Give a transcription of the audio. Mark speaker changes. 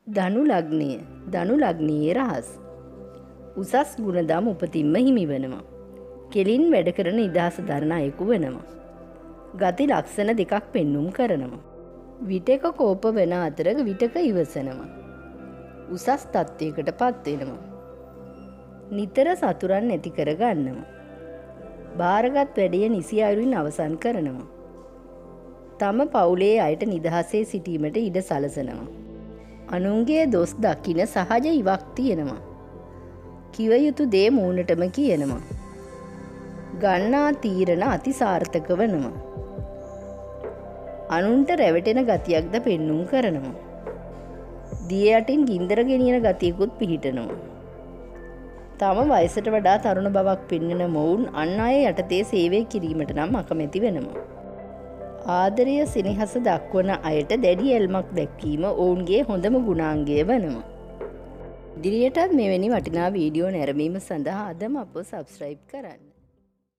Speaker 1: ධනු ලග්නය ධනු ලග්නයේ රහස්. උසස් ගුණදම් උපතින්ම හිමි වෙනවා. කෙලින් වැඩ කරන නිදහස දරන අයෙකු වෙනවා. ගති ලක්ෂණ දෙකක් පෙන්නුම් කරනවා. විටක කෝප වෙන අතර විටක ඉවසනවා. උසස් තත්ත්වයකට පත්වෙනවා. නිතර සතුරන් නැති කර ගන්නවා. භාරගත් වැඩිය නිසි අයුරින් අවසන් කරනවා. තම පවුලේ අයට නිදහසේ සිටීමට ඉඩ සලසනවා. අනුන්ගේ දොස් දකින සහජ ඉවක් තියෙනවා. කිව යුතු දේ මූණටම කියනවා. ගන්නා තීරණ අතිසාර්ථක වනවා. අනුන්ට රැවටෙන ගතියක්ද පෙන්නුම් කරනවා. දිය යටින් ගින්දර ගෙනියන ගතියකුත් පිහිටනවා. තම වයසට වඩා තරුණ බවක් පෙන්වන මොවුන් අන් අය යටතේ සේවය කිරීමට නම් අකමැති වෙනවා. ආදරය සෙනෙහස දක්වන අයට දැඩි ඇල්මක් දැක්වීම ඔවුන්ගේ හොඳම ගුණාංගය වනවා. ඉදිරියටත් මෙවැනි වටිනා වීඩියෝ නැරඹීම සඳහා අදම අපව සබ්ස්ක්‍රයිබ් කරන්න.